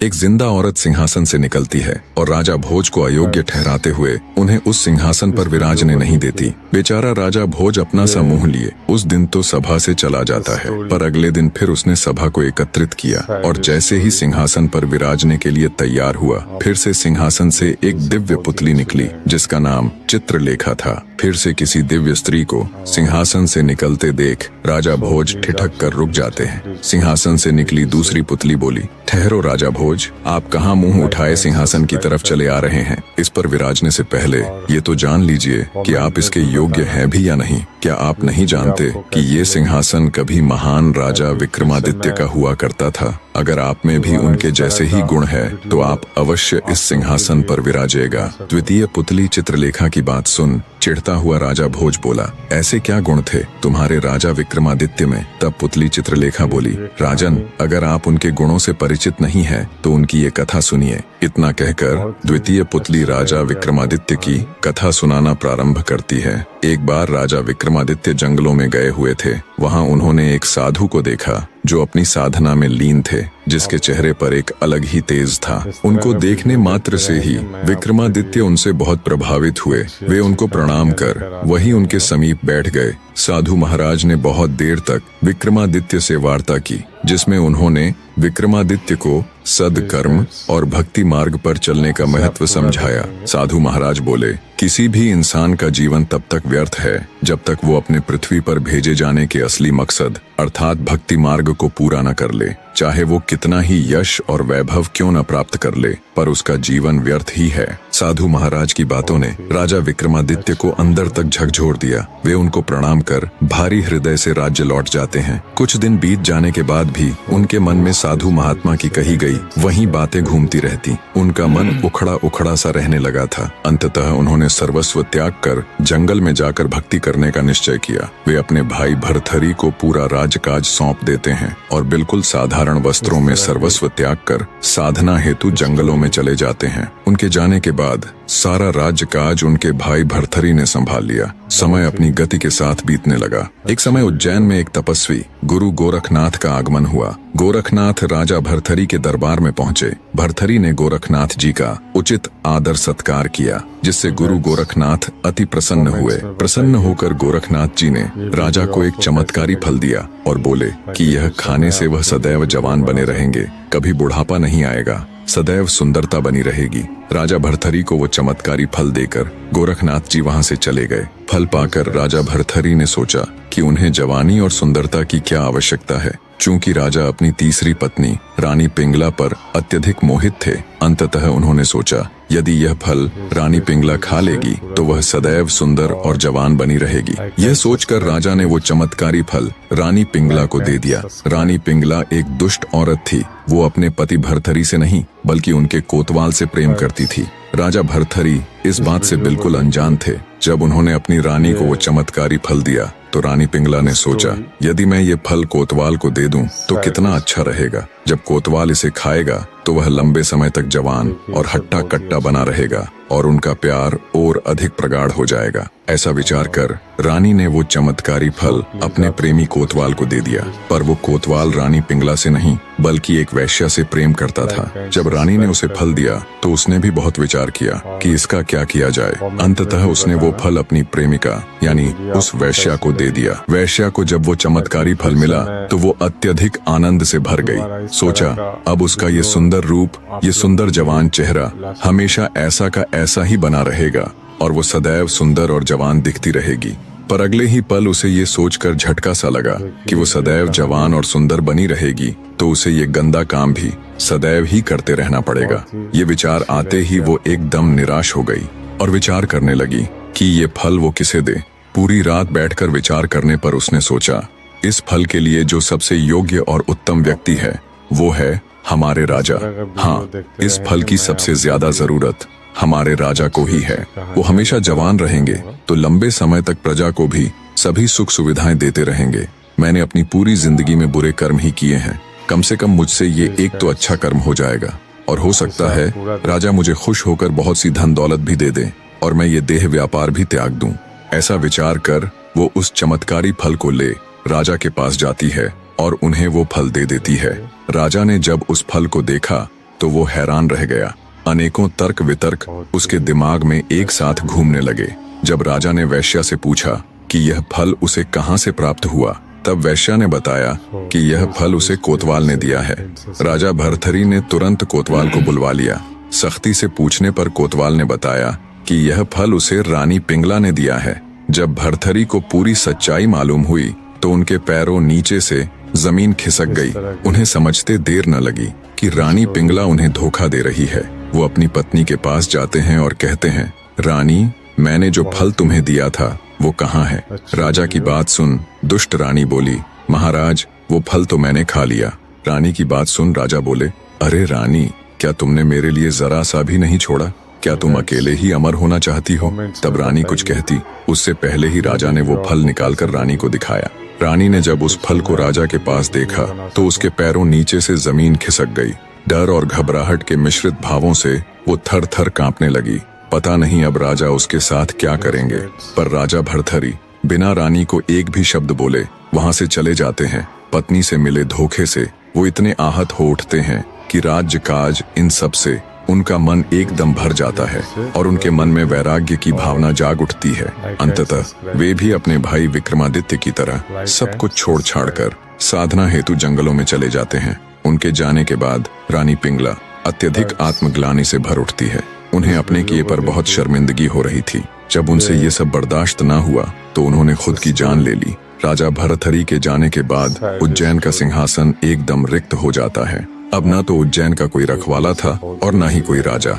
एक जिंदा औरत सिंहासन से निकलती है और राजा भोज को अयोग्य ठहराते हुए उन्हें उस सिंहासन पर विराजने नहीं देती। बेचारा राजा भोज अपना सा मुंह लिए उस दिन तो सभा से चला जाता है, पर अगले दिन फिर उसने सभा को एकत्रित किया और जैसे ही सिंहासन पर विराजने के लिए तैयार हुआ, फिर से सिंहासन से एक दिव्य पुतली निकली जिसका नाम चित्रलेखा था। फिर से किसी दिव्य स्त्री को सिंहासन से निकलते देख राजा भोज ठिठक कर रुक जाते हैं। सिंहासन से निकली दूसरी पुतली बोली, ठहरो राजा भोज, आप कहाँ मुंह उठाए सिंहासन की तरफ चले आ रहे हैं? इस पर विराजने से पहले ये तो जान लीजिए कि आप इसके योग्य हैं भी या नहीं। क्या आप नहीं जानते कि ये सिंहासन कभी महान राजा विक्रमादित्य का हुआ करता था? अगर आप में भी उनके जैसे ही गुण है तो आप अवश्य इस सिंहासन पर विराजेगा। द्वितीय पुतली चित्रलेखा की बात सुन चिढ़ता हुआ राजा भोज बोला, ऐसे क्या गुण थे तुम्हारे राजा विक्रमादित्य में? तब पुतली चित्रलेखा बोली, राजन, अगर आप उनके गुणों से परिचित नहीं है तो उनकी ये कथा सुनिए। इतना कहकर द्वितीय पुतली राजा विक्रमादित्य की कथा सुनाना प्रारंभ करती है। एक बार राजा विक्रमादित्य जंगलों में गए हुए थे। वहां उन्होंने एक साधु को देखा जो अपनी साधना में लीन थे, जिसके चेहरे पर एक अलग ही तेज था। उनको देखने मात्र से ही विक्रमादित्य उनसे बहुत प्रभावित हुए। वे उनको प्रणाम कर वहीं उनके समीप बैठ गए। साधु महाराज ने बहुत देर तक विक्रमादित्य से वार्ता की, जिसमें उन्होंने विक्रमादित्य को सद्कर्म और भक्ति मार्ग पर चलने का महत्व समझाया। साधु महाराज बोले, किसी भी इंसान का जीवन तब तक व्यर्थ है जब तक वो अपने पृथ्वी पर भेजे जाने के असली मकसद अर्थात भक्ति मार्ग को पूरा न कर ले। चाहे वो कितना ही यश और वैभव क्यों न प्राप्त कर ले, पर उसका जीवन व्यर्थ ही है। साधु महाराज की बातों ने राजा विक्रमादित्य को अंदर तक झकझोर दिया। वे उनको प्रणाम कर भारी हृदय से राज्य लौट जाते हैं। कुछ दिन बीत जाने के बाद भी उनके मन में साधु महात्मा की कही गई वही बातें घूमती रहती। उनका मन उखड़ा उखड़ा सा रहने लगा था। अंततः उन्होंने सर्वस्व त्याग कर जंगल में जाकर भक्ति करने का निश्चय किया। वे अपने भाई भर्तहरि को पूरा राजकाज सौंप देते हैं और बिल्कुल साधारण वस्त्रों में सर्वस्व त्याग कर साधना हेतु जंगलों में चले जाते हैं। उनके जाने के बाद सारा राजकाज उनके भाई भर्तहरि ने संभाल लिया। समय अपनी गति के साथ बीतने लगा। एक समय उज्जैन में एक तपस्वी गुरु गोरखनाथ का आगमन हुआ। गोरखनाथ राजा भर्तहरि के दरबार में पहुंचे। भर्तहरि ने गोरखनाथ जी का उचित आदर सत्कार किया, जिससे गुरु गोरखनाथ अति प्रसन्न हुए। प्रसन्न होकर गोरखनाथ जी ने राजा को एक चमत्कारी फल दिया और बोले कि यह खाने से वह सदैव जवान बने रहेंगे, कभी बुढ़ापा नहीं आएगा, सदैव सुंदरता बनी रहेगी। राजा भर्तहरि को वो चमत्कारी फल देकर गोरखनाथ जी वहां से चले गए। फल पाकर राजा भर्तहरि ने सोचा कि उन्हें जवानी और सुंदरता की क्या आवश्यकता है। चूंकि राजा अपनी तीसरी पत्नी रानी पिंगला पर अत्यधिक मोहित थे, अंततः उन्होंने सोचा यदि यह फल रानी पिंगला खा लेगी तो वह सदैव सुंदर और जवान बनी रहेगी। यह सोचकर राजा ने वो चमत्कारी फल रानी पिंगला को दे दिया। रानी पिंगला एक दुष्ट औरत थी। वो अपने पति भर्तहरि से नहीं बल्कि उनके कोतवाल से प्रेम करती थी। राजा भर्तहरि इस बात से बिल्कुल अनजान थे। जब उन्होंने अपनी रानी को वो चमत्कारी फल दिया तो रानी पिंगला ने सोचा यदि मैं ये फल कोतवाल को दे दूं तो कितना अच्छा रहेगा। जब कोतवाल इसे खाएगा तो वह लंबे समय तक जवान और हट्टा कट्टा बना रहेगा और उनका प्यार और अधिक प्रगाढ़ हो जाएगा। ऐसा विचार कर रानी ने वो चमत्कारी फल अपने प्रेमी कोतवाल को दे दिया। पर वो कोतवाल रानी पिंगला से नहीं बल्कि एक वैश्या से प्रेम करता था। जब रानी ने उसे फल दिया तो उसने भी बहुत विचार किया कि इसका क्या किया जाए। अंततः उसने वो फल अपनी प्रेमिका यानी उस वैश्या को दे दिया। वैश्या को जब वो चमत्कारी फल मिला तो वो अत्यधिक आनंद से भर गई। सोचा अब उसका ये सुंदर रूप, ये सुंदर जवान चेहरा हमेशा ऐसा का ऐसा ही बना रहेगा और वो सदैव सुंदर और जवान दिखती रहेगी। पर अगले ही पल उसे ये सोचकर झटका सा लगा कि वो सदैव जवान और सुंदर बनी रहेगी तो उसे ये गंदा काम भी सदैव ही करते रहना पड़ेगा। ये विचार आते ही वो एकदम निराश हो गई और विचार करने लगी कि ये फल वो किसे दे। पूरी रात बैठकर विचार करने पर उसने सोचा इस फल के लिए जो सबसे योग्य और उत्तम व्यक्ति है वो है हमारे राजा। हाँ, इस फल की सबसे ज्यादा जरूरत हमारे राजा को ही है। वो हमेशा जवान रहेंगे तो लंबे समय तक प्रजा को भी सभी सुख सुविधाएं देते रहेंगे। मैंने अपनी पूरी जिंदगी में बुरे कर्म ही किए हैं, कम से कम मुझसे ये एक तो अच्छा कर्म हो जाएगा और हो सकता है राजा मुझे खुश होकर बहुत सी धन दौलत भी दे दे और मैं ये देह व्यापार भी त्याग दूं। ऐसा विचार कर वो उस चमत्कारी फल को ले राजा के पास जाती है और उन्हें वो फल दे देती है। राजा ने जब उस फल को देखा तो वो हैरान रह गया। अनेकों तर्क वितर्क उसके दिमाग में एक साथ घूमने लगे। जब राजा ने वैश्या से पूछा कि यह फल उसे कहाँ से प्राप्त हुआ, तब वैश्या ने बताया कि यह फल उसे कोतवाल ने दिया है। राजा भर्तहरि ने तुरंत कोतवाल को बुलवा लिया। सख्ती से पूछने पर कोतवाल ने बताया कि यह फल उसे रानी पिंगला ने दिया है। जब भर्तहरि को पूरी सच्चाई मालूम हुई तो उनके पैरों नीचे से जमीन खिसक गई। उन्हें समझते देर न लगी कि रानी पिंगला उन्हें धोखा दे रही है। वो अपनी पत्नी के पास जाते हैं और कहते हैं, रानी, मैंने जो फल तुम्हें दिया था वो कहाँ है? राजा की बात सुन दुष्ट रानी बोली, महाराज, वो फल तो मैंने खा लिया। रानी की बात सुन राजा बोले, अरे रानी, क्या तुमने मेरे लिए जरा सा भी नहीं छोड़ा? क्या तुम अकेले ही अमर होना चाहती हो? तब रानी कुछ कहती, उससे पहले ही राजा ने वो फल निकालकर रानी को दिखाया। रानी ने जब उस फल को राजा के पास देखा तो उसके पैरों नीचे से जमीन खिसक गई। डर और घबराहट के मिश्रित भावों से वो थर थर कांपने लगी। पता नहीं अब राजा उसके साथ क्या करेंगे। पर राजा भर्तहरि बिना रानी को एक भी शब्द बोले वहां से चले जाते हैं। पत्नी से मिले धोखे से वो इतने आहत हो उठते हैं कि राज्य काज इन सब से उनका मन एकदम भर जाता है और उनके मन में वैराग्य की भावना जाग उठती है। अंततः वे भी अपने भाई विक्रमादित्य की तरह सब कुछ छोड़ छाड़ कर साधना हेतु जंगलों में चले जाते हैं। उनके जाने के बाद रानी पिंगला अत्यधिक आत्मग्लानि से भर उठती है। उन्हें अपने किए पर बहुत शर्मिंदगी हो रही थी। जब उनसे ये सब बर्दाश्त ना हुआ तो उन्होंने खुद की जान ले ली। राजा भर्तहरि के जाने के बाद उज्जैन का सिंहासन एकदम रिक्त हो जाता है। अब ना तो उज्जैन का कोई रखवाला था और ना ही कोई राजा।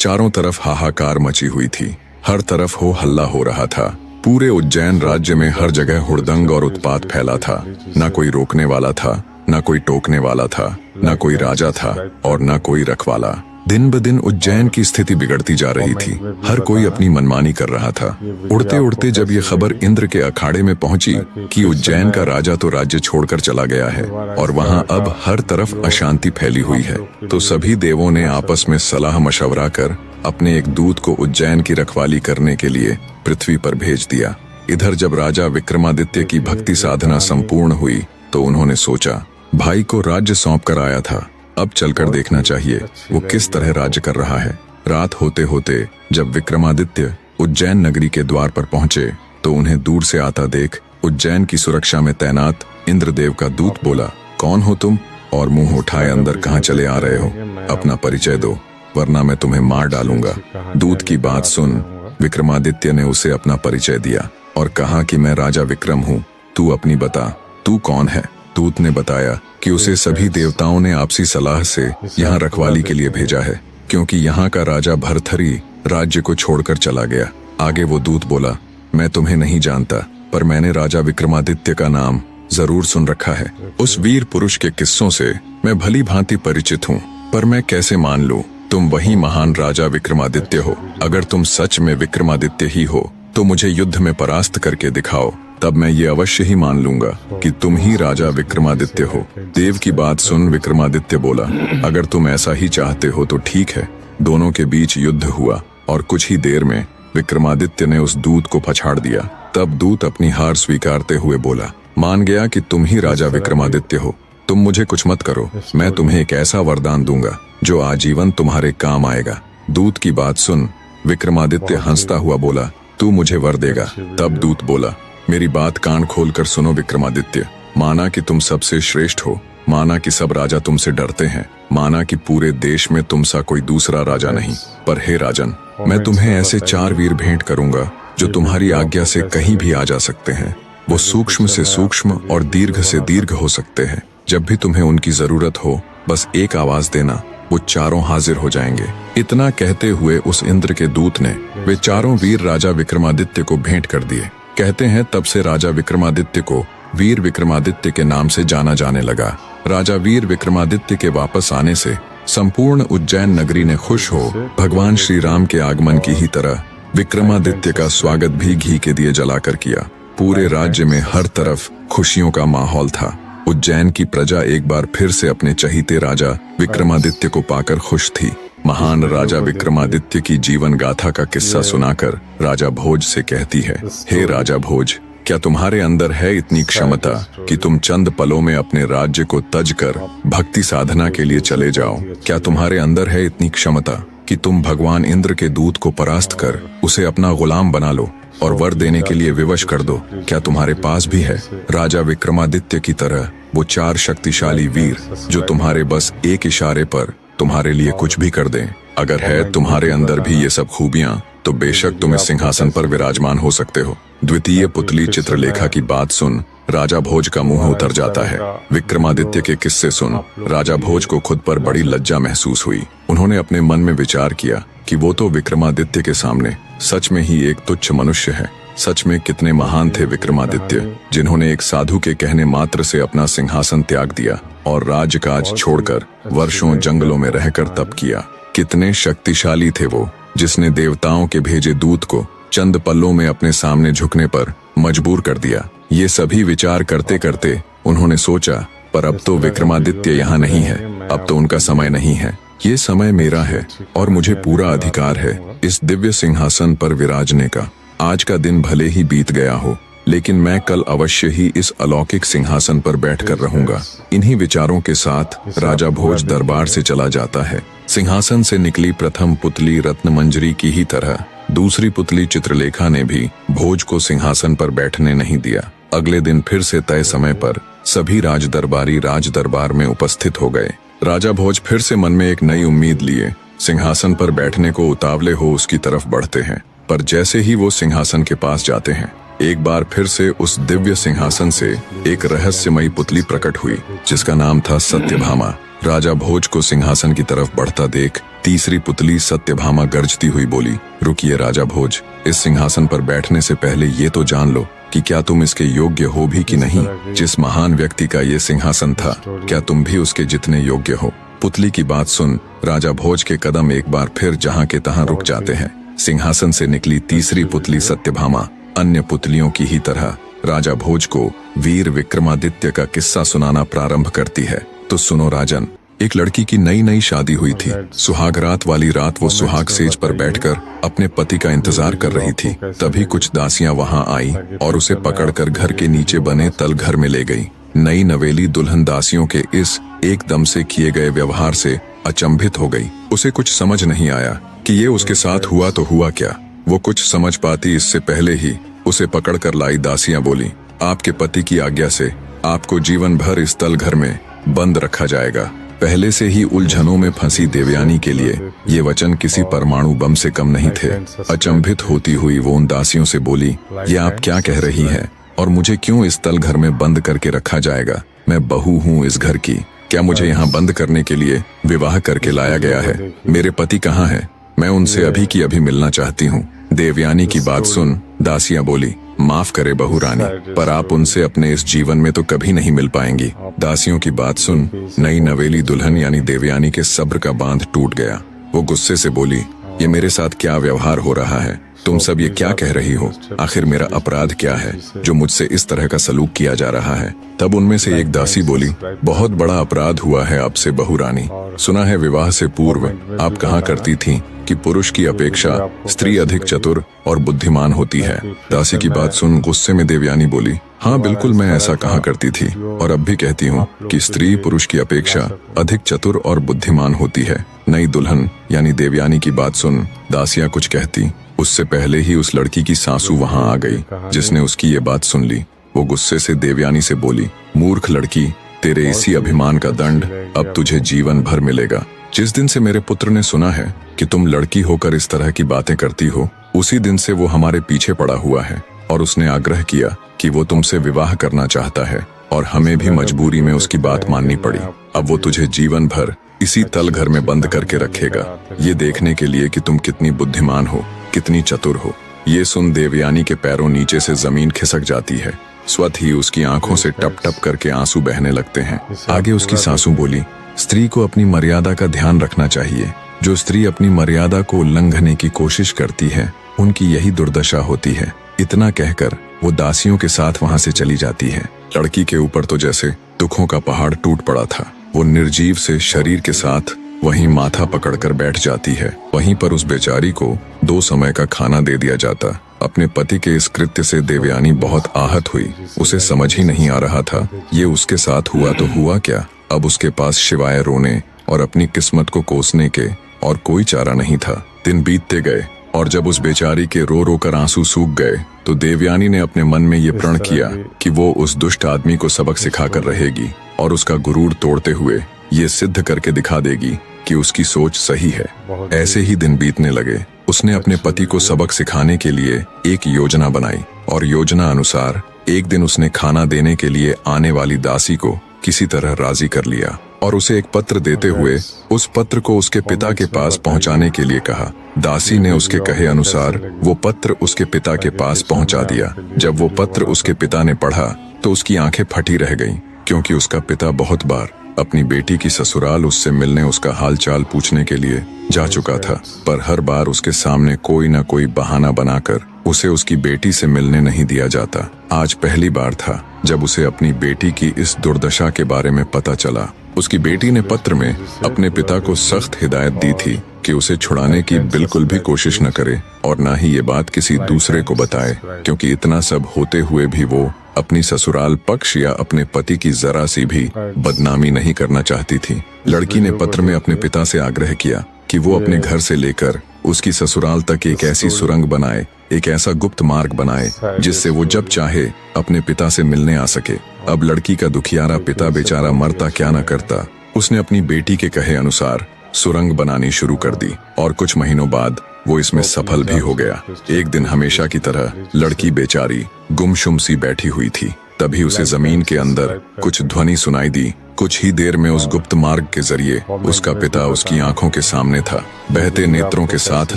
चारों तरफ हाहाकार मची हुई थी। हर तरफ हो हल्ला हो रहा था। पूरे उज्जैन राज्य में हर जगह हुड़दंग और उत्पात फैला था। ना कोई रोकने वाला था, ना कोई टोकने वाला था, ना कोई राजा था और ना कोई रखवाला। दिन ब दिन उज्जैन की स्थिति बिगड़ती जा रही थी। हर कोई अपनी मनमानी कर रहा था। उड़ते उड़ते जब ये खबर इंद्र के अखाड़े में पहुंची कि उज्जैन का राजा तो राज्य छोड़कर चला गया है और वहां अब हर तरफ अशांति फैली हुई है, तो सभी देवों ने आपस में सलाह मशवरा कर अपने एक दूत को उज्जैन की रखवाली करने के लिए पृथ्वी पर भेज दिया। इधर जब राजा विक्रमादित्य की भक्ति साधना संपूर्ण हुई तो उन्होंने सोचा, भाई को राज्य सौंप कर आया था, अब चलकर देखना चाहिए वो किस तरह राज्य कर रहा है। रात होते होते जब विक्रमादित्य उज्जैन नगरी के द्वार पर पहुंचे तो उन्हें दूर से आता देख उज्जैन की सुरक्षा में तैनात इंद्रदेव का दूत बोला, कौन हो तुम और मुंह उठाए अंदर कहाँ चले आ रहे हो? अपना परिचय दो वरना मैं तुम्हें मार डालूंगा। दूत की बात सुन विक्रमादित्य ने उसे अपना परिचय दिया और कहा कि मैं राजा विक्रम हूँ, तू अपनी बता, तू कौन है? दूत ने बताया कि उसे सभी देवताओं ने आपसी सलाह से यहाँ रखवाली के लिए भेजा है, क्योंकि यहाँ का राजा भर्तहरि राज्य को छोड़कर चला गया। आगे वो दूत बोला, मैं तुम्हें नहीं जानता, पर मैंने राजा विक्रमादित्य का नाम जरूर सुन रखा है। उस वीर पुरुष के किस्सों से मैं भली भांति परिचित हूँ, पर मैं कैसे मान लूं तुम वही महान राजा विक्रमादित्य हो? अगर तुम सच में विक्रमादित्य ही हो तो मुझे युद्ध में परास्त करके दिखाओ, तब मैं ये अवश्य ही मान लूंगा कि तुम ही राजा विक्रमादित्य हो। देव की बात सुन विक्रमादित्य बोला, अगर तुम ऐसा ही चाहते हो तो ठीक है। दोनों के बीच युद्ध हुआ और कुछ ही देर में विक्रमादित्य ने उस दूत को पछाड़ दिया। तब दूत अपनी हार स्वीकारते हुए बोला, मान गया कि तुम ही राजा विक्रमादित्य हो। तुम मुझे कुछ मत करो, मैं तुम्हें एक ऐसा वरदान दूंगा जो आजीवन तुम्हारे काम आएगा। दूत की बात सुन विक्रमादित्य हंसता हुआ बोला, तू मुझे वर देगा? तब दूत बोला, मेरी बात कान खोलकर सुनो विक्रमादित्य, माना कि तुम सबसे श्रेष्ठ हो, माना कि सब राजा तुमसे डरते हैं, माना कि पूरे देश में तुम सा कोई दूसरा राजा नहीं, पर हे राजन, मैं तुम्हें ऐसे 4 वीर भेंट करूंगा जो तुम्हारी आज्ञा से कहीं भी आ जा सकते हैं। वो सूक्ष्म से सूक्ष्म और दीर्घ से दीर्घ हो सकते हैं। जब भी तुम्हें उनकी जरूरत हो बस एक आवाज देना, वो चारों हाजिर हो जाएंगे। इतना कहते हुए उस इंद्र के दूत ने वे 4 वीर राजा विक्रमादित्य को भेंट कर दिए। कहते हैं तब से राजा विक्रमादित्य को वीर विक्रमादित्य के नाम से जाना जाने लगा। राजा वीर विक्रमादित्य के वापस आने से संपूर्ण उज्जैन नगरी ने खुश हो भगवान श्री राम के आगमन की ही तरह विक्रमादित्य का स्वागत भी घी के दिए जलाकर किया। पूरे राज्य में हर तरफ खुशियों का माहौल था। उज्जैन की प्रजा एक बार फिर से अपने चहीते राजा विक्रमादित्य को पाकर खुश थी। महान राजा विक्रमादित्य की जीवन गाथा का किस्सा सुनाकर राजा भोज से कहती है, हे राजा भोज, क्या तुम्हारे अंदर है इतनी क्षमता कि तुम चंद पलों में अपने राज्य को तज कर भक्ति साधना के लिए चले जाओ? क्या तुम्हारे अंदर है इतनी क्षमता कि तुम भगवान इंद्र के दूत को परास्त कर उसे अपना गुलाम बना लो और वर देने के लिए विवश कर दो? क्या तुम्हारे पास भी है राजा विक्रमादित्य की तरह वो 4 शक्तिशाली वीर जो तुम्हारे बस एक इशारे पर तुम्हारे लिए कुछ भी कर दें? अगर है तुम्हारे अंदर भी ये सब खूबियां तो बेशक तुम इस सिंहासन पर विराजमान हो सकते हो। द्वितीय पुतली चित्रलेखा की बात सुन राजा भोज का मुंह उतर जाता है। विक्रमादित्य के किस्से सुन राजा भोज को खुद पर बड़ी लज्जा महसूस हुई। उन्होंने अपने मन में विचार किया कि वो तो विक्रमादित्य के सामने सच में ही एक तुच्छ मनुष्य है। सच में कितने महान थे विक्रमादित्य, जिन्होंने एक साधु के कहने मात्र से अपना सिंहासन त्याग दिया और राजकाज छोड़कर वर्षों जंगलों में रहकर तप किया। कितने शक्तिशाली थे वो, जिसने देवताओं के भेजे दूत को चंद पल्लों में अपने सामने झुकने पर मजबूर कर दिया। ये सभी विचार करते करते उन्होंने सोचा, पर अब तो विक्रमादित्य यहाँ नहीं है, अब तो उनका समय नहीं है। ये समय मेरा है और मुझे पूरा अधिकार है इस दिव्य सिंहासन पर विराजने का। आज का दिन भले ही बीत गया हो, लेकिन मैं कल अवश्य ही इस अलौकिक सिंहासन पर बैठकर रहूंगा। इन्हीं विचारों के साथ राजा भोज दरबार से चला जाता है। सिंहासन से निकली प्रथम पुतली रत्नमंजरी की ही तरह दूसरी पुतली चित्रलेखा ने भी भोज को सिंहासन पर बैठने नहीं दिया। अगले दिन फिर से तय समय पर सभी राजदरबारी राज दरबार में उपस्थित हो गए। राजा भोज फिर से मन में एक नई उम्मीद लिए सिंहासन पर बैठने को उतावले हो उसकी तरफ बढ़ते हैं। पर जैसे ही वो सिंहासन के पास जाते हैं, एक बार फिर से उस दिव्य सिंहासन से एक रहस्यमयी पुतली प्रकट हुई जिसका नाम था सत्यभामा। राजा भोज को सिंहासन की तरफ बढ़ता देख तीसरी पुतली सत्यभामा गरजती हुई बोली, रुकिए राजा भोज, इस सिंहासन पर बैठने से पहले ये तो जान लो कि क्या तुम इसके योग्य हो भी कि नहीं। जिस महान व्यक्ति का ये सिंहासन था, क्या तुम भी उसके जितने योग्य हो? पुतली की बात सुन राजा भोज के कदम एक बार फिर जहाँ के तहाँ रुक जाते हैं। सिंहासन से निकली तीसरी पुतली सत्यभामा अन्य पुतलियों की ही तरह राजा भोज को वीर विक्रमादित्य का किस्सा सुनाना प्रारंभ करती है। तो सुनो राजन, एक लड़की की नई नई शादी हुई थी। सुहाग रात वाली रात वो सुहाग सेज पर बैठकर अपने पति का इंतजार कर रही थी। तभी कुछ दासियां वहां आई और उसे पकड़कर घर के नीचे बने तल घर में ले गई। नई नवेली दुल्हन दासियों के इस एकदम से किए गए व्यवहार से अचंभित हो गई। उसे कुछ समझ नहीं आया कि ये उसके साथ हुआ तो हुआ क्या। वो कुछ समझ पाती इससे पहले ही उसे पकड़कर लाई दासियां बोली, आपके पति की आज्ञा से आपको जीवन भर इस तल घर में बंद रखा जाएगा। पहले से ही उलझनों में फंसी देवयानी के लिए ये वचन किसी परमाणु बम से कम नहीं थे। अचंभित होती हुई वो उन दासियों से बोली, ये आप क्या कह रही हैं और मुझे क्यों इस तल घर में बंद करके रखा जाएगा? मैं बहू हूँ इस घर की, क्या मुझे यहाँ बंद करने के लिए विवाह करके लाया गया है? मेरे पति कहाँ है? मैं उनसे अभी की अभी मिलना चाहती हूँ। देवयानी की बात सुन दासियां बोली, माफ करे बहू रानी, पर आप उनसे अपने इस जीवन में तो कभी नहीं मिल पाएंगी। दासियों की बात सुन नई नवेली दुल्हन यानी देवयानी के सब्र का बांध टूट गया। वो गुस्से से बोली, ये मेरे साथ क्या व्यवहार हो रहा है? तुम सब ये क्या कह रही हो? आखिर मेरा अपराध क्या है जो मुझसे इस तरह का सलूक किया जा रहा है? तब उनमें से एक दासी बोली, बहुत बड़ा अपराध हुआ है आपसे बहू रानी। सुना है विवाह से पूर्व आप कहा करती थी कि पुरुष की अपेक्षा स्त्री अधिक चतुर और बुद्धिमान होती है। दासी की बात सुन गुस्से में देवयानी बोली, हाँ बिल्कुल मैं ऐसा कहा करती थी और अब भी कहती हूँ कि स्त्री पुरुष की अपेक्षा अधिक चतुर और बुद्धिमान होती है। नई दुल्हन यानी देवयानी की बात सुन दासियां कुछ कहती, उससे पहले ही उस लड़की की सासू वहां आ गई जिसने उसकी ये बात सुन ली। वो गुस्से से देवयानी से बोली, मूर्ख लड़की, तेरे इसी अभिमान का दंड अब तुझे जीवन भर मिलेगा। जिस दिन से मेरे पुत्र ने सुना है कि तुम लड़की होकर इस तरह की बातें करती हो, उसी दिन से वो हमारे पीछे पड़ा हुआ है और उसने आग्रह किया कि वो तुमसे विवाह करना चाहता है और हमें भी मजबूरी में उसकी बात माननी पड़ी। अब वो तुझे जीवन भर इसी तल घर में बंद करके रखेगा, ये देखने के लिए कि तुम कितनी बुद्धिमान हो, कितनी चतुर हो। ये सुन देवयानी के पैरों नीचे से जमीन खिसक जाती है। स्वतः ही उसकी आंखों से टप टप करके आंसू बहने लगते हैं। आगे उसकी सासू बोली, स्त्री को अपनी मर्यादा का ध्यान रखना चाहिए। जो स्त्री अपनी मर्यादा को उल्लंघने की कोशिश करती है, उनकी यही दुर्दशा होती है। इतना कहकर वो दासियों के साथ वहां से चली जाती है। लड़की के ऊपर तो जैसे दुखों का पहाड़ टूट पड़ा था। वो निर्जीव से शरीर के साथ वहीं माथा पकड़कर बैठ जाती है। वहीं पर उस बेचारी को 2 समय का खाना दे दिया जाता। अपने पति के इस कृत्य से देवयानी बहुत आहत हुई। उसे समझ ही नहीं आ रहा था ये उसके साथ हुआ तो हुआ क्या। अब उसके पास सिवाय रोने और अपनी किस्मत को कोसने के और कोई चारा नहीं था। दिन बीतते गए और जब उस बेचारी के रो रो कर आंसू सूख गए तो देवयानी ने अपने मन में ये प्रण किया कि वो उस दुष्ट आदमी को सबक सिखाकर रहेगी और उसका गुरूर तोड़ते हुए ये सिद्ध करके दिखा देगी कि उसकी सोच सही है। ऐसे ही दिन बीतने लगे। उसने अपने पति को सबक सिखाने के लिए एक योजना बनाई और योजना अनुसार एक दिन उसने खाना देने के लिए आने वाली दासी को किसी तरह राजी कर लिया और उसे एक पत्र देते हुए उस पत्र को उसके पिता के पास पहुंचाने के लिए कहा। दासी ने उसके कहे अनुसार वो पत्र उसके पिता के पास पहुंचा दिया। जब वो पत्र उसके पिता ने पढ़ा तो उसकी आंखें फटी रह गईं, क्योंकि उसका पिता बहुत बार अपनी बेटी की ससुराल उससे मिलने उसका हालचाल पूछने के लिए जा चुका था, पर हर बार उसके सामने कोई न कोई बहाना बनाकर उसे उसकी बेटी से मिलने नहीं दिया जाता। आज पहली बार था जब उसे अपनी बेटी की इस दुर्दशा के बारे में पता चला। उसकी बेटी ने पत्र में अपने पिता को सख्त हिदायत दी थी कि उसे छुड़ाने की बिल्कुल भी कोशिश न करे और न ही ये बात किसी दूसरे को बताए, क्योंकि इतना सब होते हुए भी वो अपनी ससुराल पक्ष या अपने पति की जरा सी भी बदनामी नहीं करना चाहती थी। लड़की ने पत्र में अपने पिता से आग्रह किया कि वो अपने घर से लेकर उसकी ससुराल तक एक ऐसी सुरंग बनाए, एक ऐसा गुप्त मार्ग बनाए जिससे वो जब चाहे अपने पिता से मिलने आ सके। अब लड़की का दुखियारा पिता बेचारा मरता क्या न करता। उसने अपनी बेटी के कहे अनुसार सुरंग बनानी शुरू कर दी और कुछ महीनों बाद वो इसमें सफल भी हो गया। एक दिन हमेशा की तरह लड़की बेचारी गुमसुम सी बैठी हुई थी। तभी उसे जमीन के अंदर कुछ ध्वनि सुनाई दी। कुछ ही देर में उस गुप्त मार्ग के जरिए उसका पिता उसकी आंखों के सामने था। बहते नेत्रों के साथ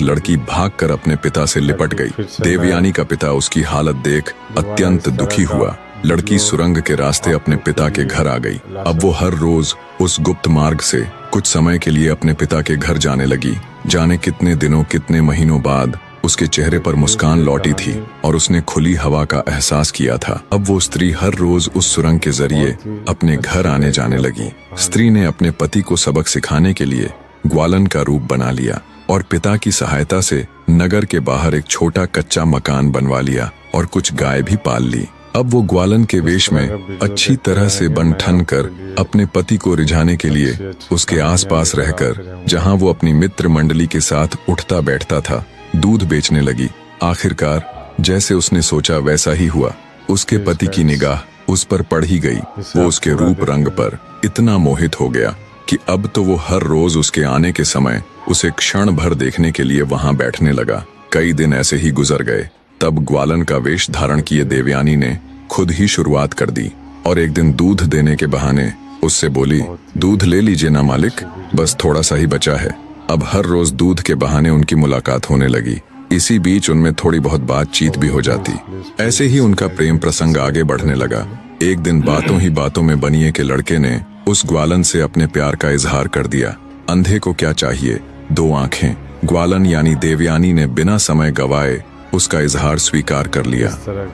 लड़की भागकर अपने पिता से लिपट गई। देवयानी का पिता उसकी हालत देख अत्यंत दुखी हुआ। लड़की सुरंग के रास्ते अपने पिता के घर आ गई। अब वो हर रोज उस गुप्त मार्ग से कुछ समय के लिए अपने पिता के घर जाने लगी। जाने कितने दिनों कितने महीनों बाद उसके चेहरे पर मुस्कान लौटी थी और उसने खुली हवा का एहसास किया था। अब वो स्त्री हर रोज उस सुरंग के जरिए अपने घर आने जाने लगी। स्त्री ने अपने पति को सबक सिखाने के लिए ग्वालन का रूप बना लिया और पिता की सहायता से नगर के बाहर एक छोटा कच्चा मकान बनवा लिया और कुछ गाय भी पाल ली। अब वो ग्वालन के वेश में अच्छी तरह से बन ठन कर अपने पति को रिझाने के लिए उसके आसपास रहकर, जहां वो अपनी मित्र मंडली के साथ उठता बैठता था, दूध बेचने लगी। आखिरकार जैसे उसने सोचा वैसा ही हुआ। उसके पति की निगाह उस पर पड़ ही गई। वो उसके रूप रंग पर इतना मोहित हो गया कि अब तो वो हर रोज उसके आने के समय उसे क्षण भर देखने के लिए वहां बैठने लगा। कई दिन ऐसे ही गुजर गए। तब ग्वालन का वेश धारण किए देवयानी ने खुद ही शुरुआत कर दी और एक दिन दूध देने के बहाने उससे बोली, दूध ले लीजिए ना मालिक, बस थोड़ा सा ही बचा है। अब हर रोज दूध के बहाने उनकी मुलाकात होने लगी। इसी बीच उनमें थोड़ी बहुत बातचीत भी हो जाती। ऐसे ही उनका प्रेम प्रसंग आगे बढ़ने लगा। एक दिन बातों ही बातों में बनिए के लड़के ने उस ग्वालन से अपने प्यार का इजहार कर दिया। अंधे को क्या चाहिए, 2 आंखें। ग्वालन यानी देवयानी ने बिना समय गवाए उसका इजहार स्वीकार कर लिया।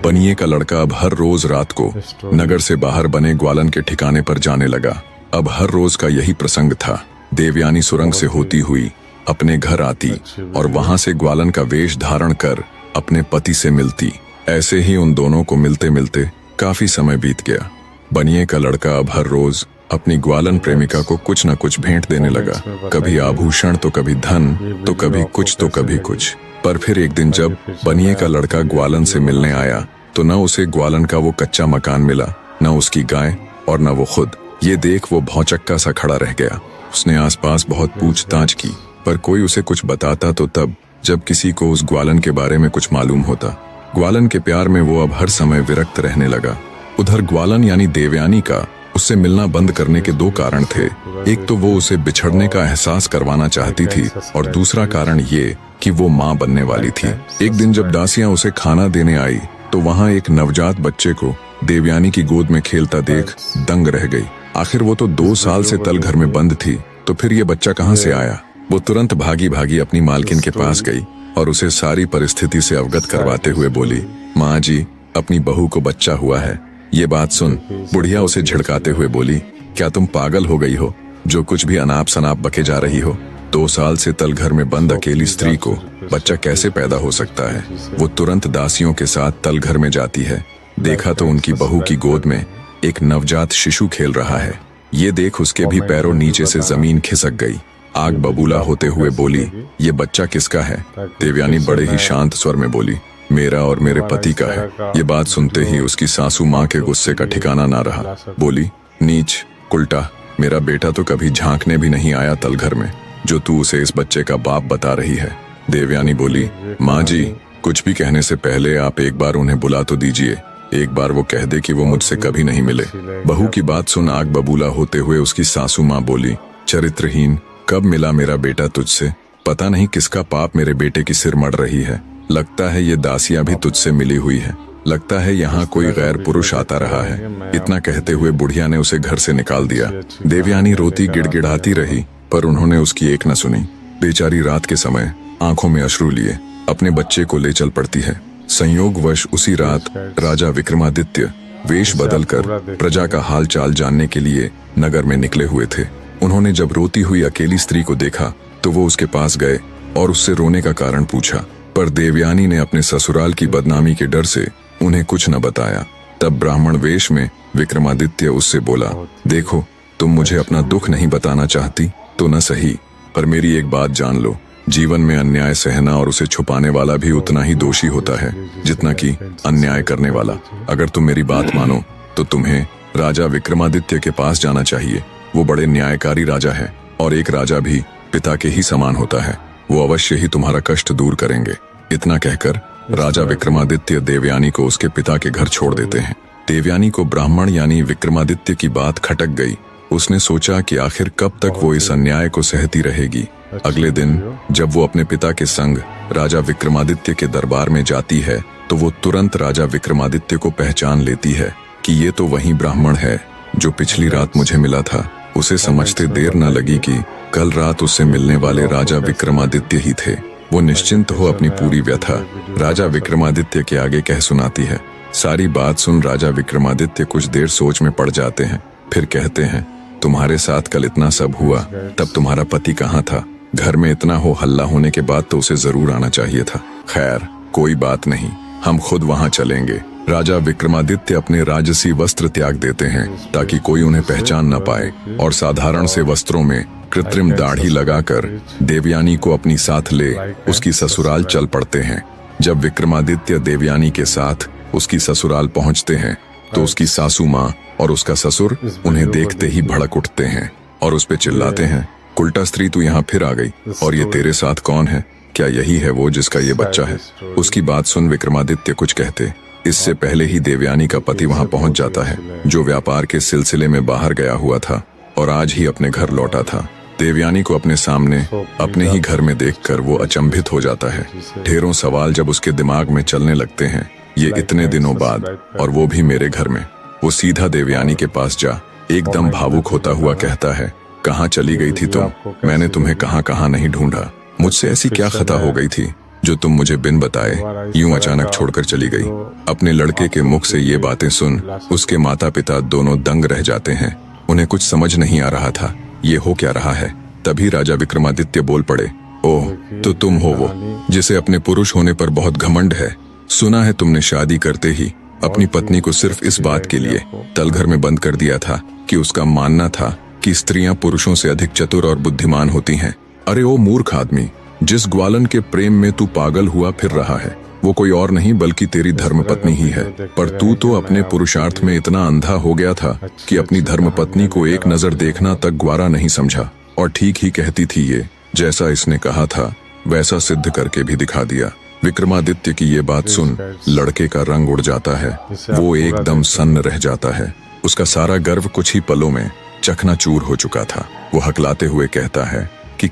बनिए का लड़का अब हर रोज रात को नगर से बाहर बने ग्वालन के ठिकाने पर जाने लगा। अब हर रोज का यही प्रसंग था। देवयानी सुरंग से होती हुई अपने घर आती और वहां से ग्वालन का वेश धारण कर अपने पति से मिलती। ऐसे ही उन दोनों को मिलते मिलते काफी समय बीत गया। बनिए का लड़का अब हर रोज अपनी ग्वालन प्रेमिका को कुछ न कुछ भेंट देने लगा। कभी आभूषण तो कभी धन, तो कभी कुछ तो कभी कुछ। पर फिर एक दिन जब बनिए का लड़का ग्वालन से मिलने आया तो न उसे ग्वालन का वो कच्चा मकान मिला, न उसकी गाय और न वो खुद। ये देख वो भौचक्का सा खड़ा रह गया। उसने आसपास बहुत पूछताछ की, पर कोई उसे कुछ बताता तो तब जब किसी को उस ग्वालन के बारे में कुछ मालूम होता। ग्वालन के प्यार में वो अब हर समय विरक्त रहने लगा। उधर ग्वालन यानी देवयानी का उससे मिलना बंद करने के 2 कारण थे। एक तो वो उसे बिछड़ने का एहसास करवाना चाहती थी और दूसरा कारण ये कि वो माँ बनने वाली थी। एक दिन जब दासियां उसे खाना देने आई तो वहां एक नवजात बच्चे को देवयानी की गोद में खेलता देख दंग रह गई। आखिर वो तो 2 साल से तल घर में बंद थी, तो फिर ये बच्चा कहाँ से आया। वो तुरंत भागी भागी अपनी मालकिन के पास गई और उसे सारी परिस्थिति से अवगत करवाते हुए बोली, माँ जी, अपनी बहू को बच्चा हुआ है। ये बात सुन बुढ़िया उसे झिड़काते हुए बोली, क्या तुम पागल हो गई हो? जो कुछ भी अनाप शनाप बके जा रही हो। 2 साल से तल घर में बंद अकेली स्त्री को बच्चा कैसे पैदा हो सकता है? वो तुरंत दासियों के साथ तल घर में जाती है। देखा तो उनकी बहू की गोद में एक नवजात शिशु खेल रहा है। ये देख उसके भी पैरों नीचे से जमीन खिसक गई। आग बबूला होते हुए बोली, ये बच्चा किसका है? देवयानी बड़े ही शांत स्वर में बोली, मेरा और मेरे पति का है। ये बात सुनते ही उसकी सासू माँ के गुस्से का ठिकाना ना रहा। बोली, नीच, उल्टा, मेरा बेटा तो कभी झांकने भी नहीं आया तल घर में, जो तू उसे इस बच्चे का बाप बता रही है। देवयानी बोली, माँ जी, कुछ भी कहने से पहले आप एक बार उन्हें बुला तो दीजिए। एक बार वो कह दे कि वो मुझसे कभी नहीं मिले। बहू की बात सुन आग बबूला होते हुए उसकी सासू माँ बोली, चरित्रहीन, कब मिला मेरा बेटा तुझसे? पता नहीं किसका पाप मेरे बेटे की सिर मड़ रही है। लगता है ये दासियां भी तुझसे मिली हुई है। लगता है यहाँ कोई गैर पुरुष आता रहा है। इतना कहते हुए बुढ़िया ने उसे घर से निकाल दिया। देवयानी रोती गिड़गिड़ाती रही, पर उन्होंने उसकी एक न सुनी। बेचारी रात के समय आंखों में अश्रु लिए अपने बच्चे को ले चल पड़ती है। संयोगवश उसी रात राजा विक्रमादित्य वेश बदलकर प्रजा का हाल चाल जानने के लिए नगर में निकले हुए थे। उन्होंने जब रोती हुई अकेली स्त्री को देखा तो वो उसके पास गए और उससे रोने का कारण पूछा, पर देवयानी ने अपने ससुराल की बदनामी के डर से उन्हें कुछ न बताया। तब ब्राह्मण वेश में विक्रमादित्य उससे बोला, देखो, तुम मुझे अपना दुख नहीं बताना चाहती तो न सही, पर मेरी एक बात जान लो, जीवन में अन्याय सहना और उसे छुपाने वाला भी उतना ही दोषी होता है जितना कि अन्याय करने वाला। अगर तुम मेरी बात मानो तो तुम्हें राजा विक्रमादित्य के पास जाना चाहिए। वो बड़े न्यायकारी राजा है और एक राजा भी पिता के ही समान होता है। वो अवश्य ही तुम्हारा कष्ट दूर करेंगे। इतना कहकर राजा विक्रमादित्य देवयानी को उसके पिता के घर छोड़ देते हैं। देवयानी को ब्राह्मण यानी विक्रमादित्य की बात खटक गई। उसने सोचा कि आखिर कब तक वो इस अन्याय को सहती रहेगी। अगले दिन जब वो अपने पिता के संग राजा विक्रमादित्य के दरबार में जाती है तो वो तुरंत राजा विक्रमादित्य को पहचान लेती है कि ये तो वही ब्राह्मण है जो पिछली रात मुझे मिला था। उसे समझते देर न लगी कि कल रात उससे मिलने वाले राजा विक्रमादित्य ही थे। वो निश्चिंत हो अपनी पूरी व्यथा राजा विक्रमादित्य के आगे कह सुनाती है। सारी बात सुन राजा विक्रमादित्य कुछ देर सोच में पड़ जाते हैं, फिर कहते हैं, तुम्हारे साथ कल इतना सब हुआ, तब तुम्हारा पति कहाँ था? घर में इतना हो हल्ला होने के बाद तो उसे जरूर आना चाहिए था। खैर, कोई बात नहीं, हम खुद वहां चलेंगे। राजा विक्रमादित्य अपने राजसी वस्त्र त्याग देते हैं ताकि कोई उन्हें पहचान न पाए और साधारण से वस्त्रों में कृत्रिम दाढ़ी लगाकर देवयानी को अपनी साथ ले उसकी ससुराल चल पड़ते हैं। जब विक्रमादित्य देवयानी के साथ उसकी ससुराल पहुंचते हैं तो उसकी सासू माँ और उसका ससुर उन्हें देखते ही भड़क उठते हैं और उस पे चिल्लाते हैं, उल्टा स्त्री तू यहाँ फिर आ गई, और ये तेरे साथ कौन है? क्या यही है वो जिसका ये बच्चा है? उसकी बात सुन विक्रमादित्य कुछ कहते इससे पहले ही देवयानी का पति वहां पहुंच जाता है, जो व्यापार के सिलसिले में बाहर गया हुआ था और आज ही अपने घर लौटा था। देवयानी को अपने सामने अपने ही घर में देखकर वो अचंभित हो जाता है। ढेरों सवाल जब उसके दिमाग में चलने लगते हैं, ये इतने दिनों बाद और वो भी मेरे घर में। वो सीधा देवयानी के पास जा एकदम भावुक होता हुआ कहता है, कहाँ चली गई थी तुम? मैंने तुम्हें कहाँ कहाँ नहीं ढूंढा। मुझसे ऐसी क्या खता हो गई थी जो तुम मुझे बिन बताए यूं अचानक छोड़कर चली गई? अपने लड़के के मुख से ये बातें सुन उसके माता पिता दोनों दंग रह जाते हैं। उन्हें कुछ समझ नहीं आ रहा था ये हो क्या रहा है। तभी राजा विक्रमादित्य बोल पड़े, ओह, तो तुम हो वो जिसे अपने पुरुष होने पर बहुत घमंड है। सुना है तुमने शादी करते ही अपनी पत्नी को सिर्फ इस बात के लिए तलघर में बंद कर दिया था कि उसका मानना था कि स्त्रियां पुरुषों से अधिक चतुर और बुद्धिमान होती हैं। अरे ओ मूर्ख आदमी, जिस ग्वालन के प्रेम में तू पागल हुआ फिर रहा है वो कोई और नहीं बल्कि तेरी धर्मपत्नी ही है। पर तू तो अपने पुरुषार्थ में इतना अंधा हो गया था कि अपनी धर्मपत्नी को एक नजर देखना तक ग्वारा नहीं समझा। और ठीक ही कहती थी ये, जैसा इसने कहा था वैसा सिद्ध करके भी दिखा दिया। विक्रमादित्य की ये बात सुन लड़के का रंग उड़ जाता है। वो एकदम सन्न रह जाता है। उसका सारा गर्व कुछ ही पलों में चकनाचूर हो चुका था। वो हकलाते हुए कहता है कि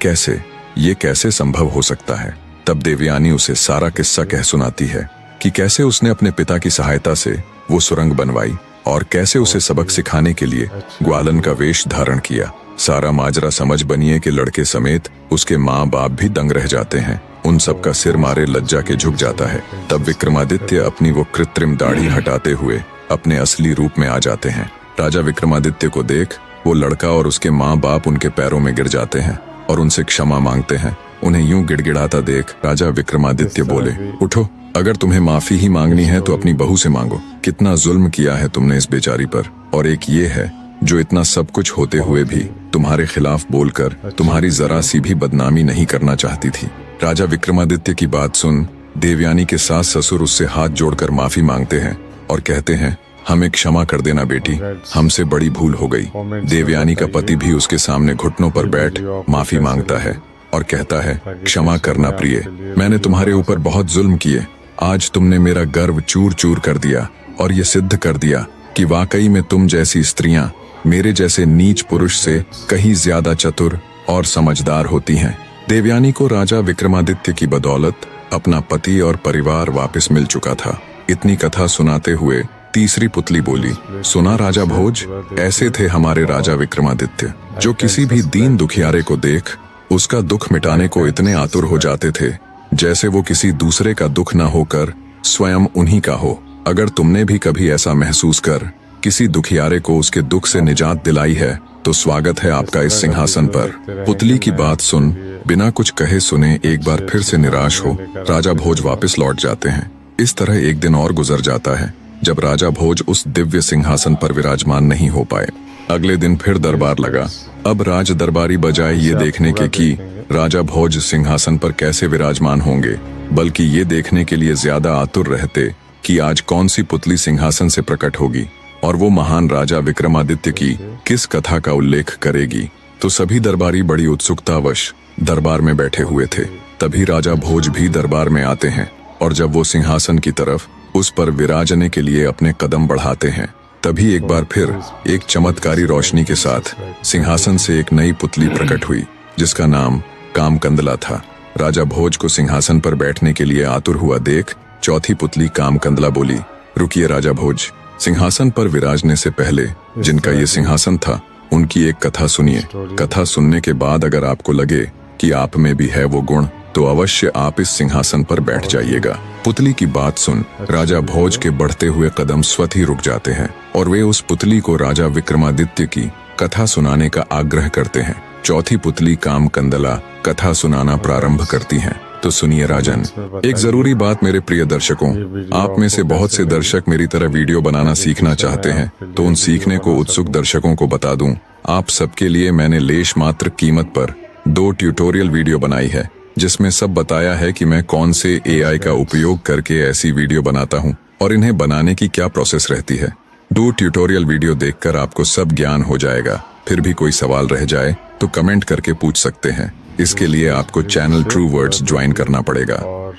ये कैसे संभव हो सकता है। तब देवयानी उसे सारा किस्सा कह सुनाती है कि कैसे उसने अपने पिता की सहायता से वो सुरंग बनवाई और कैसे उसे सबक सिखाने के लिए ग्वालन का वेश धारण किया। सारा माजरा समझ बनिए कि लड़के समेत उसके माँ बाप भी दंग रह जाते हैं। उन सब का सिर मारे लज्जा के झुक जाता है। तब विक्रमादित्य अपनी वो कृत्रिम दाढ़ी हटाते हुए अपने असली रूप में आ जाते हैं। राजा विक्रमादित्य को देख वो लड़का और उसके माँ बाप उनके पैरों में गिर जाते हैं और उनसे क्षमा मांगते हैं। उन्हें यूं गिड़गिड़ाता देख राजा विक्रमादित्य बोले, उठो, अगर तुम्हें माफी ही मांगनी है तो अपनी बहू से मांगो। कितना जुल्म किया है तुमने इस बेचारी पर। और एक ये है जो इतना सब कुछ होते हुए भी तुम्हारे खिलाफ बोलकर तुम्हारी जरा सी भी बदनामी नहीं करना चाहती थी। राजा विक्रमादित्य की बात सुन देवयानी के सास ससुर उससे हाथ जोड़कर माफी मांगते हैं और कहते हैं, हमें क्षमा कर देना बेटी, हमसे बड़ी भूल हो गई। देवयानी का पति भी उसके सामने घुटनों पर बैठ माफी मांगता है और कहता है, क्षमा करना प्रिय, मैंने तुम्हारे ऊपर बहुत जुल्म किए। आज तुमने मेरा गर्व चूर चूर कर दिया और ये सिद्ध कर दिया कि वाकई में तुम जैसी स्त्रियां मेरे जैसे नीच पुरुष से कहीं ज्यादा चतुर और समझदार होती हैं। देवयानी को राजा विक्रमादित्य की बदौलत अपना पति और परिवार वापस मिल चुका था। इतनी कथा सुनाते हुए तीसरी पुतली बोली, सुना राजा भोज, ऐसे थे हमारे राजा विक्रमादित्य जो किसी भी दीन दुखियारे को देख उसका दुख मिटाने को इतने आतुर हो जाते थे जैसे वो किसी दूसरे का दुख न होकर स्वयं उन्हीं का हो। अगर तुमने भी कभी ऐसा महसूस कर किसी दुखियारे को उसके दुख से निजात दिलाई है तो स्वागत है आपका इस सिंहासन पर। पुतली की बात सुन बिना कुछ कहे सुने एक बार फिर से निराश हो राजा भोज वापस लौट जाते हैं। इस तरह एक दिन और गुजर जाता है जब राजा भोज उस दिव्य सिंहासन पर विराजमान नहीं हो पाए। अगले दिन फिर दरबार लगा। अब राज दरबारी बजाय ये देखने के कि राजा भोज सिंहासन पर कैसे विराजमान होंगे, बल्कि ये देखने के लिए ज्यादा आतुर रहते कि आज कौन सी पुतली सिंहासन से प्रकट होगी और वो महान राजा विक्रमादित्य की किस कथा का उल्लेख करेगी। तो सभी दरबारी बड़ी उत्सुकतावश दरबार में बैठे हुए थे। तभी राजा भोज भी दरबार में आते हैं और जब वो सिंहासन की तरफ उस पर विराजने के लिए अपने कदम बढ़ाते हैं, तभी एक बार फिर एक चमत्कारी रोशनी के साथ सिंहासन से एक नई पुतली प्रकट हुई जिसका नाम कामकंदला था। राजा भोज को सिंहासन पर बैठने के लिए आतुर हुआ देख चौथी पुतली कामकंदला बोली, रुकिए राजा भोज, सिंहासन पर विराजने से पहले जिनका ये सिंहासन था उनकी एक कथा सुनिए। कथा सुनने के बाद अगर आपको लगे कि आप में भी है वो गुण तो अवश्य आप इस सिंहासन पर बैठ जाइएगा। पुतली की बात सुन राजा भोज के बढ़ते हुए कदम स्वतः ही रुक जाते हैं और वे उस पुतली को राजा विक्रमादित्य की कथा सुनाने का आग्रह करते हैं। चौथी पुतली कामकंदला कथा सुनाना प्रारंभ करती हैं। तो सुनिए राजन, एक जरूरी बात मेरे प्रिय दर्शकों, आप में से बहुत से दर्शक मेरी तरह वीडियो बनाना सीखना चाहते हैं, तो उन सीखने को उत्सुक दर्शकों को बता दूं, आप सबके लिए मैंने लेश मात्र कीमत पर 2 ट्यूटोरियल वीडियो बनाई है जिसमें सब बताया है कि मैं कौन से AI का उपयोग करके ऐसी वीडियो बनाता हूं और इन्हें बनाने की क्या प्रोसेस रहती है। 2 ट्यूटोरियल वीडियो देखकर आपको सब ज्ञान हो जाएगा। फिर भी कोई सवाल रह जाए तो कमेंट करके पूछ सकते हैं। इसके लिए आपको चैनल ट्रू वर्ड्स ज्वाइन करना पड़ेगा।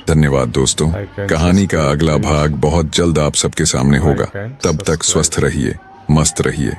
धन्यवाद दोस्तों। कहानी का अगला भाग बहुत जल्द आप सबके सामने होगा। तब तक स्वस्थ रहिए, मस्त रहिए।